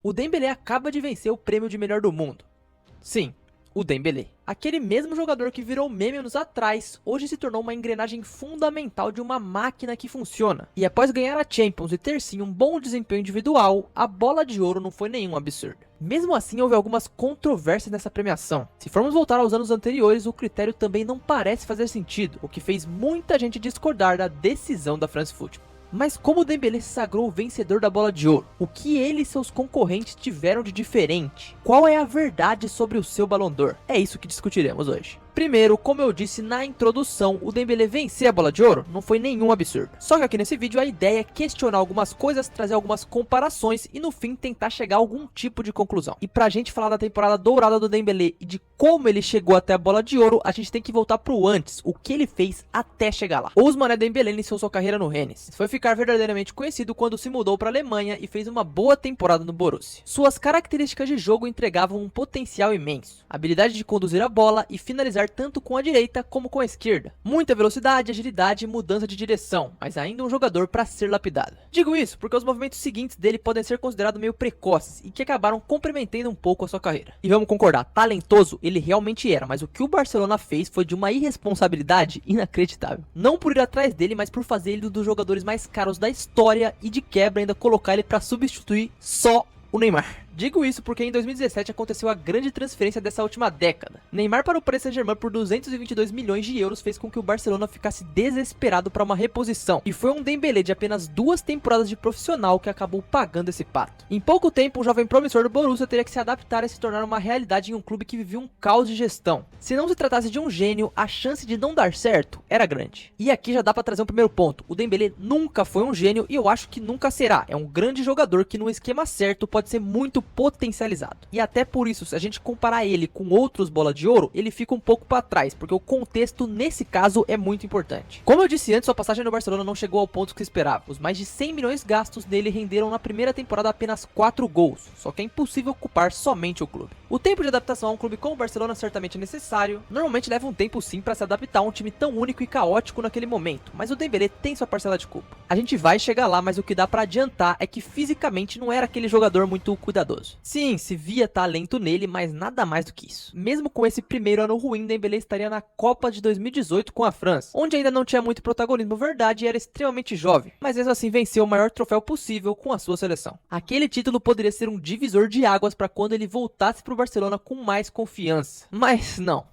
O Dembélé acaba de vencer o prêmio de melhor do mundo. Sim, o Dembélé. Aquele mesmo jogador que virou meme anos atrás, hoje se tornou uma engrenagem fundamental de uma máquina que funciona. E após ganhar a Champions e ter sim um bom desempenho individual, a bola de ouro não foi nenhum absurdo. Mesmo assim, houve algumas controvérsias nessa premiação. Se formos voltar aos anos anteriores, o critério também não parece fazer sentido, o que fez muita gente discordar da decisão da France Football. Mas como o Dembélé se sagrou o vencedor da bola de ouro? O que ele e seus concorrentes tiveram de diferente? Qual é a verdade sobre o seu Ballon d'Or? É isso que discutiremos hoje. Primeiro, como eu disse na introdução, o Dembélé vencer a bola de ouro não foi nenhum absurdo. Só que aqui nesse vídeo a ideia é questionar algumas coisas, trazer algumas comparações e no fim tentar chegar a algum tipo de conclusão. E pra gente falar da temporada dourada do Dembélé e de como ele chegou até a bola de ouro, a gente tem que voltar pro antes, o que ele fez até chegar lá. Ousmane Dembélé iniciou sua carreira no Rennes. Foi ficar verdadeiramente conhecido quando se mudou para a Alemanha e fez uma boa temporada no Borussia. Suas características de jogo entregavam um potencial imenso, habilidade de conduzir a bola e finalizar tanto com a direita como com a esquerda. Muita velocidade, agilidade e mudança de direção, mas ainda um jogador para ser lapidado. Digo isso porque os movimentos seguintes dele podem ser considerados meio precoces e que acabaram comprometendo um pouco a sua carreira. E vamos concordar, talentoso ele realmente era, mas o que o Barcelona fez foi de uma irresponsabilidade inacreditável. Não por ir atrás dele, mas por fazer ele um dos jogadores mais caros da história e de quebra ainda colocar ele para substituir só o Neymar. Digo isso porque em 2017 aconteceu a grande transferência dessa última década. Neymar para o Paris Saint-Germain por 222 milhões de euros fez com que o Barcelona ficasse desesperado para uma reposição. E foi um Dembélé de apenas 2 temporadas de profissional que acabou pagando esse pato. Em pouco tempo, o jovem promissor do Borussia teria que se adaptar e se tornar uma realidade em um clube que vivia um caos de gestão. Se não se tratasse de um gênio, a chance de não dar certo era grande. E aqui já dá para trazer um primeiro ponto. O Dembélé nunca foi um gênio e eu acho que nunca será. É um grande jogador que no esquema certo pode ser muito potencializado. E até por isso, se a gente comparar ele com outros bola de ouro, ele fica um pouco para trás, porque o contexto nesse caso é muito importante. Como eu disse antes, sua passagem no Barcelona não chegou ao ponto que se esperava. Os mais de 100 milhões gastos nele renderam na primeira temporada apenas 4 gols, só que é impossível ocupar somente o clube. O tempo de adaptação a um clube como o Barcelona certamente é necessário, normalmente leva um tempo sim para se adaptar a um time tão único e caótico naquele momento, mas o Dembélé tem sua parcela de culpa. A gente vai chegar lá, mas o que dá para adiantar é que fisicamente não era aquele jogador muito cuidadoso. Sim, se via talento nele, mas nada mais do que isso. Mesmo com esse primeiro ano ruim, Dembélé estaria na Copa de 2018 com a França, onde ainda não tinha muito protagonismo verdade e era extremamente jovem, mas mesmo assim venceu o maior troféu possível com a sua seleção. Aquele título poderia ser um divisor de águas para quando ele voltasse para o Barcelona com mais confiança, mas não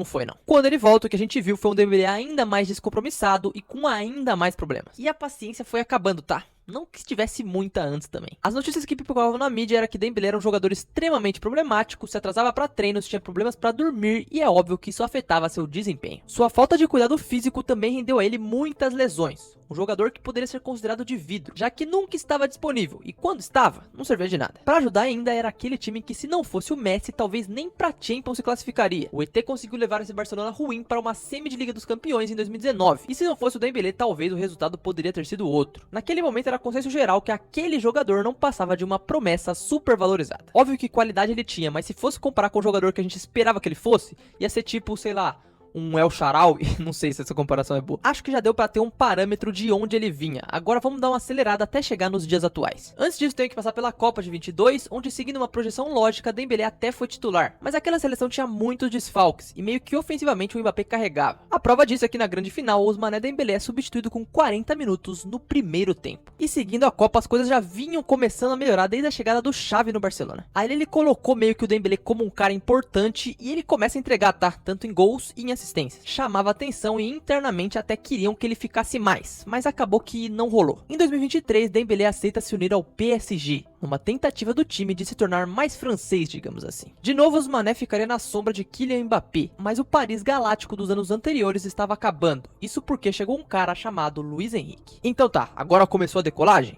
foi não. Quando ele volta, o que a gente viu foi um Dembélé ainda mais descompromissado e com ainda mais problemas. E a paciência foi acabando, tá? Não que tivesse muita antes também. As notícias que pipocavam na mídia era que Dembélé era um jogador extremamente problemático, se atrasava para treinos, tinha problemas para dormir e é óbvio que isso afetava seu desempenho. Sua falta de cuidado físico também rendeu a ele muitas lesões. Um jogador que poderia ser considerado de vidro, já que nunca estava disponível e quando estava, não servia de nada. Para ajudar ainda era aquele time que se não fosse o Messi, talvez nem para Champions se classificaria. O ET conseguiu levar esse Barcelona ruim para uma semi de Liga dos Campeões em 2019. E se não fosse o Dembélé, talvez o resultado poderia ter sido outro. Naquele momento era consenso geral que aquele jogador não passava de uma promessa super valorizada. Óbvio que qualidade ele tinha, mas se fosse comparar com o jogador que a gente esperava que ele fosse, ia ser tipo, sei lá, um El Shaarawy, não sei se essa comparação é boa. Acho que já deu pra ter um parâmetro de onde ele vinha. Agora vamos dar uma acelerada até chegar nos dias atuais. Antes disso tenho que passar pela Copa de 22, onde seguindo uma projeção lógica, Dembélé até foi titular. Mas aquela seleção tinha muitos desfalques, e meio que ofensivamente o Mbappé carregava. A prova disso é que na grande final, Ousmane Dembélé é substituído com 40 minutos no primeiro tempo. E seguindo a Copa, as coisas já vinham começando a melhorar desde a chegada do Xavi no Barcelona. Aí ele colocou meio que o Dembélé como um cara importante, e ele começa a entregar, tá? Tanto em gols e em assistências. Chamava atenção e internamente até queriam que ele ficasse mais, mas acabou que não rolou. Em 2023, Dembélé aceita se unir ao PSG, numa tentativa do time de se tornar mais francês, digamos assim. De novo, Ousmane ficaria na sombra de Kylian Mbappé, mas o Paris Galáctico dos anos anteriores estava acabando. Isso porque chegou um cara chamado Luis Henrique. Então tá, agora começou a decolagem?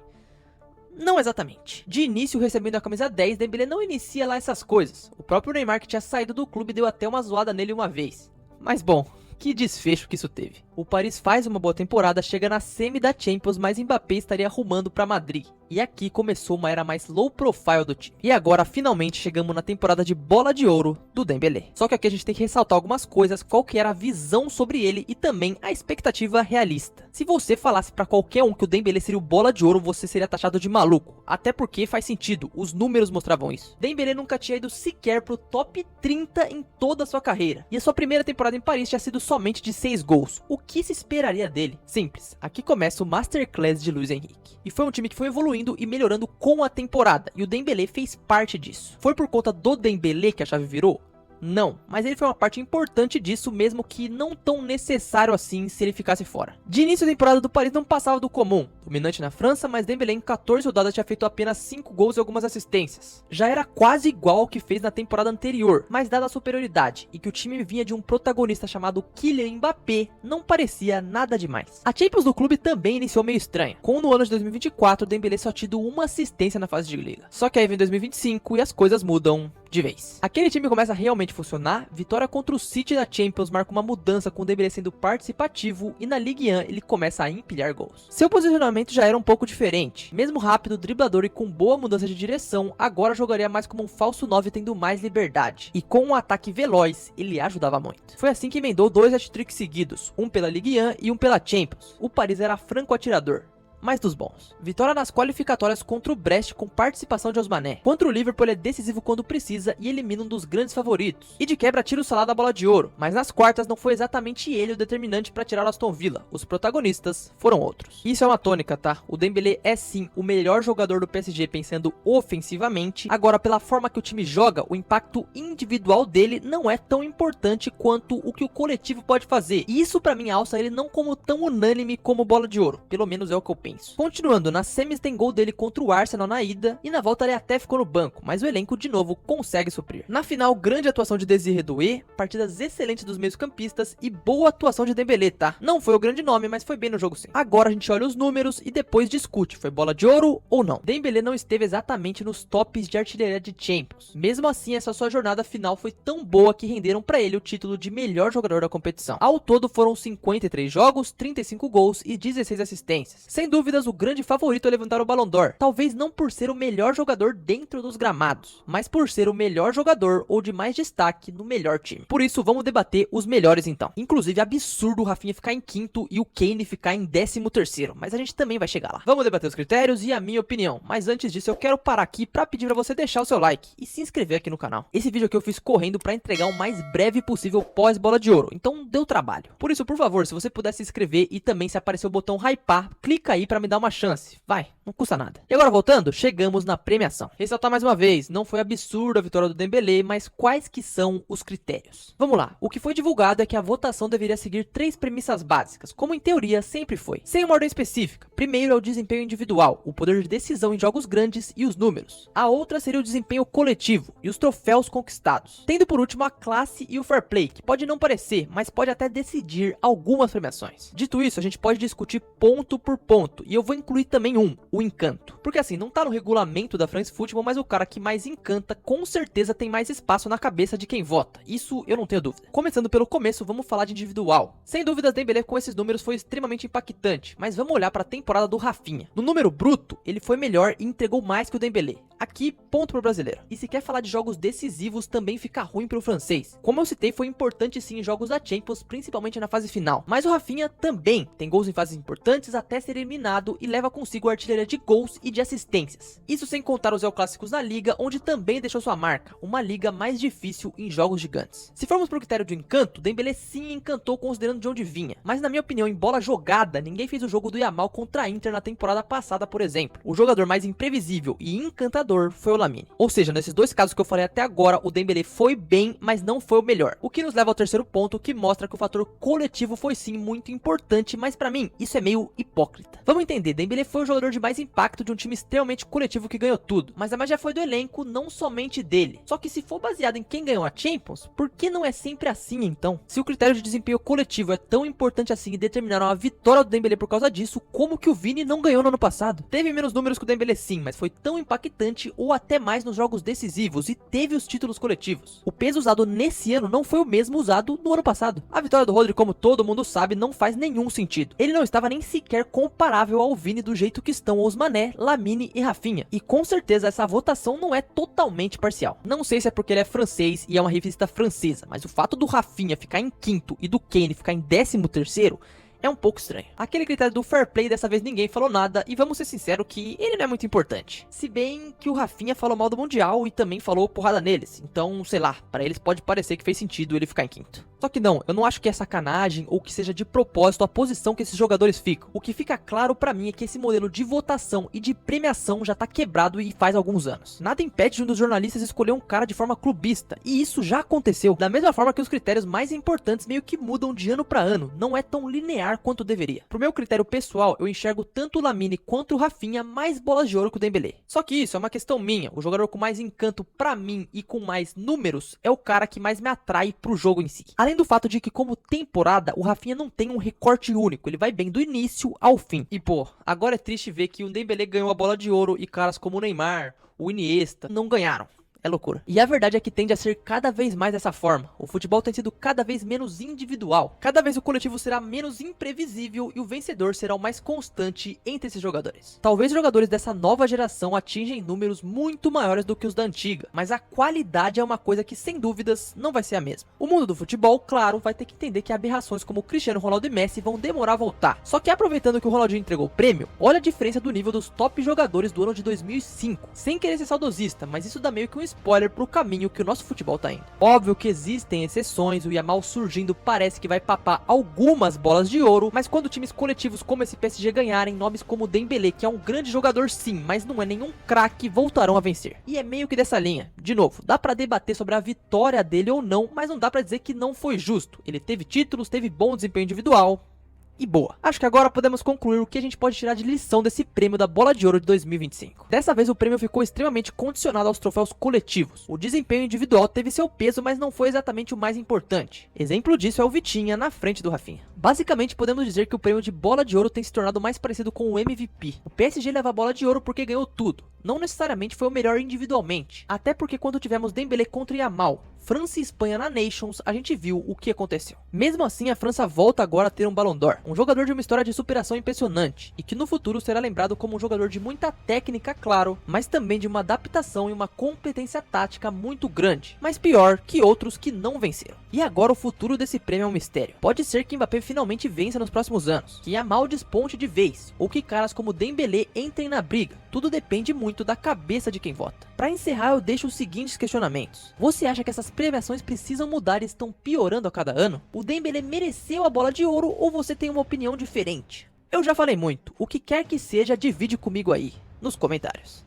Não exatamente. De início, recebendo a camisa 10, Dembélé não inicia lá essas coisas. O próprio Neymar, que tinha saído do clube, deu até uma zoada nele uma vez. Mas bom, Que desfecho que isso teve. O Paris faz uma boa temporada, chega na semi da Champions, mas Mbappé estaria arrumando para Madrid. E aqui começou uma era mais low profile do time. E agora finalmente chegamos na temporada de bola de ouro do Dembélé. Só que aqui a gente tem que ressaltar algumas coisas, qual que era a visão sobre ele e também a expectativa realista. Se você falasse para qualquer um que o Dembélé seria o bola de ouro, você seria taxado de maluco. Até porque faz sentido, os números mostravam isso. Dembélé nunca tinha ido sequer pro top 30 em toda a sua carreira. E a sua primeira temporada em Paris tinha sido somente de 6 gols. O que se esperaria dele? Simples, aqui começa o Masterclass de Luiz Henrique. E foi um time que foi evoluindo e melhorando com a temporada, e o Dembélé fez parte disso. Foi por conta do Dembélé que a chave virou? Não, mas ele foi uma parte importante disso, mesmo que não tão necessário assim se ele ficasse fora. De início a temporada do Paris não passava do comum, dominante na França, mas Dembélé em 14 rodadas tinha feito apenas 5 gols e algumas assistências. Já era quase igual ao que fez na temporada anterior, mas dada a superioridade e que o time vinha de um protagonista chamado Kylian Mbappé, não parecia nada demais. A Champions do clube também iniciou meio estranha, com no ano de 2024 Dembélé só tido uma assistência na fase de liga. Só que aí vem 2025 e as coisas mudam de vez. Aquele time começa a realmente funcionar, vitória contra o City da Champions marca uma mudança com o Dembélé sendo participativo e na Ligue 1 ele começa a empilhar gols. Seu posicionamento já era um pouco diferente, mesmo rápido, driblador e com boa mudança de direção, agora jogaria mais como um falso 9 tendo mais liberdade, e com um ataque veloz ele ajudava muito. Foi assim que emendou 2 hat-tricks seguidos, um pela Ligue 1 e um pela Champions. O Paris era franco atirador, mas dos bons. Vitória nas qualificatórias contra o Brest com participação de Ousmane. Contra o Liverpool ele é decisivo quando precisa e elimina um dos grandes favoritos. E de quebra tira o Salah da bola de ouro, mas nas quartas não foi exatamente ele o determinante para tirar o Aston Villa. Os protagonistas foram outros. Isso é uma tônica, tá? O Dembélé é sim o melhor jogador do PSG pensando ofensivamente. Agora, pela forma que o time joga, o impacto individual dele não é tão importante quanto o que o coletivo pode fazer. E isso pra mim alça ele não como tão unânime como bola de ouro. Pelo menos é o que eu penso. Continuando, nas semis tem gol dele contra o Arsenal na ida, e na volta ele até ficou no banco, mas o elenco de novo consegue suprir. Na final, grande atuação de Désiré Doué, partidas excelentes dos meios campistas e boa atuação de Dembélé, tá? Não foi o grande nome, mas foi bem no jogo sim. Agora a gente olha os números e depois discute, foi bola de ouro ou não. Dembélé não esteve exatamente nos tops de artilharia de Champions. Mesmo assim, essa sua jornada final foi tão boa que renderam pra ele o título de melhor jogador da competição. Ao todo foram 53 jogos, 35 gols e 16 assistências. Sem dúvida, o grande favorito a levantar o Ballon d'Or, talvez não por ser o melhor jogador dentro dos gramados, mas por ser o melhor jogador ou de mais destaque no melhor time. Por isso vamos debater os melhores então. Inclusive absurdo o Rafinha ficar em quinto e o Kane ficar em 13º, mas a gente também vai chegar lá. Vamos debater os critérios e a minha opinião, mas antes disso eu quero parar aqui para pedir para você deixar o seu like e se inscrever aqui no canal. Esse vídeo aqui eu fiz correndo para entregar o mais breve possível pós bola de ouro, então deu trabalho. Por isso, por favor, se você puder se inscrever e também se aparecer o botão hypar, clica aí para me dar uma chance. Vai, não custa nada. E agora voltando, chegamos na premiação. Ressaltar mais uma vez, não foi absurda a vitória do Dembélé, mas quais que são os critérios? Vamos lá, o que foi divulgado é que a votação deveria seguir 3 premissas básicas, como em teoria sempre foi, sem uma ordem específica. Primeiro é o desempenho individual, o poder de decisão em jogos grandes e os números. A outra seria o desempenho coletivo e os troféus conquistados. Tendo por último a classe e o fair play, que pode não parecer, mas pode até decidir algumas premiações. Dito isso, a gente pode discutir ponto por ponto, e eu vou incluir também o encanto. Porque assim, não tá no regulamento da France Football, mas o cara que mais encanta com certeza tem mais espaço na cabeça de quem vota. Isso eu não tenho dúvida. Começando pelo começo, vamos falar de individual. Sem dúvidas, Dembélé com esses números foi extremamente impactante, mas vamos olhar para a temporada do Rafinha. No número bruto, ele foi melhor e entregou mais que o Dembélé. Aqui, ponto pro brasileiro. E se quer falar de jogos decisivos, também fica ruim pro francês. Como eu citei, foi importante sim em jogos da Champions, principalmente na fase final. Mas o Rafinha também tem gols em fases importantes até ser eliminado e leva consigo a artilharia de gols e de assistências. Isso sem contar os El Clássicos na liga, onde também deixou sua marca, uma liga mais difícil em jogos gigantes. Se formos pro critério de encanto, Dembélé sim encantou considerando de onde vinha. Mas na minha opinião, em bola jogada, ninguém fez o jogo do Yamal contra a Inter na temporada passada, por exemplo. O jogador mais imprevisível e encantador foi o Lamine. Ou seja, nesses dois casos que eu falei até agora, o Dembélé foi bem, mas não foi o melhor. O que nos leva ao terceiro ponto, que mostra que o fator coletivo foi sim muito importante, mas pra mim, isso é meio hipócrita. Vamos entender, Dembélé foi o jogador de mais impacto de um time extremamente coletivo que ganhou tudo, mas a magia foi do elenco, não somente dele. Só que se for baseado em quem ganhou a Champions, por que não é sempre assim então? Se o critério de desempenho coletivo é tão importante assim e determinaram a vitória do Dembélé por causa disso, como que o Vini não ganhou no ano passado? Teve menos números que o Dembélé sim, mas foi tão impactante 20 ou até mais nos jogos decisivos e teve os títulos coletivos. O peso usado nesse ano não foi o mesmo usado no ano passado. A vitória do Rodri, como todo mundo sabe, não faz nenhum sentido. Ele não estava nem sequer comparável ao Vini do jeito que estão os Mané, Lamine e Rafinha. E com certeza essa votação não é totalmente parcial. Não sei se é porque ele é francês e é uma revista francesa, mas o fato do Rafinha ficar em quinto e do Kane ficar em 13º é um pouco estranho. Aquele critério do fair play, dessa vez ninguém falou nada, e vamos ser sinceros que ele não é muito importante. Se bem que o Rafinha falou mal do Mundial e também falou porrada neles, então, sei lá, pra eles pode parecer que fez sentido ele ficar em quinto. Só que não, eu não acho que é sacanagem ou que seja de propósito a posição que esses jogadores ficam. O que fica claro pra mim é que esse modelo de votação e de premiação já tá quebrado e faz alguns anos. Nada impede de um dos jornalistas escolher um cara de forma clubista, e isso já aconteceu. Da mesma forma que os critérios mais importantes meio que mudam de ano pra ano, não é tão linear quanto deveria. Pro meu critério pessoal, eu enxergo tanto o Lamine quanto o Rafinha mais bolas de ouro que o Dembélé. Só que isso é uma questão minha, o jogador com mais encanto pra mim e com mais números é o cara que mais me atrai pro jogo em si. Além do fato de que como temporada, o Rafinha não tem um recorte único, ele vai bem do início ao fim. E pô, agora é triste ver que o Dembélé ganhou a bola de ouro e caras como o Neymar, o Iniesta, não ganharam. É loucura. E a verdade é que tende a ser cada vez mais dessa forma. O futebol tem sido cada vez menos individual. Cada vez o coletivo será menos imprevisível e o vencedor será o mais constante entre esses jogadores. Talvez os jogadores dessa nova geração atingem números muito maiores do que os da antiga, mas a qualidade é uma coisa que sem dúvidas não vai ser a mesma. O mundo do futebol, claro, vai ter que entender que aberrações como Cristiano Ronaldo e Messi vão demorar a voltar. Só que aproveitando que o Ronaldinho entregou o prêmio, olha a diferença do nível dos top jogadores do ano de 2005. Sem querer ser saudosista, mas isso dá meio que um spoiler pro caminho que o nosso futebol tá indo. Óbvio que existem exceções, o Yamal surgindo parece que vai papar algumas bolas de ouro, mas quando times coletivos como esse PSG ganharem, nomes como Dembélé, que é um grande jogador sim, mas não é nenhum craque, voltarão a vencer. E é meio que dessa linha. De novo, dá pra debater sobre a vitória dele ou não, mas não dá pra dizer que não foi justo. Ele teve títulos, teve bom desempenho individual e boa. Acho que agora podemos concluir o que a gente pode tirar de lição desse prêmio da Bola de Ouro de 2025. Dessa vez o prêmio ficou extremamente condicionado aos troféus coletivos. O desempenho individual teve seu peso, mas não foi exatamente o mais importante. Exemplo disso é o Vitinha na frente do Rafinha. Basicamente podemos dizer que o prêmio de Bola de Ouro tem se tornado mais parecido com o MVP. O PSG leva a Bola de Ouro porque ganhou tudo. Não necessariamente foi o melhor individualmente. Até porque quando tivemos Dembélé contra Yamal, França e Espanha na Nations, a gente viu o que aconteceu. Mesmo assim, a França volta agora a ter um Ballon d'Or, um jogador de uma história de superação impressionante, e que no futuro será lembrado como um jogador de muita técnica, claro, mas também de uma adaptação e uma competência tática muito grande, mas pior que outros que não venceram. E agora o futuro desse prêmio é um mistério. Pode ser que Mbappé finalmente vença nos próximos anos, que Yamal desponte de vez, ou que caras como Dembélé entrem na briga. Tudo depende muito da cabeça de quem vota. Para encerrar, eu deixo os seguintes questionamentos. Você acha que essas premiações precisam mudar e estão piorando a cada ano? O Dembélé mereceu a Bola de Ouro ou você tem uma opinião diferente? Eu já falei muito, o que quer que seja, divide comigo aí, nos comentários.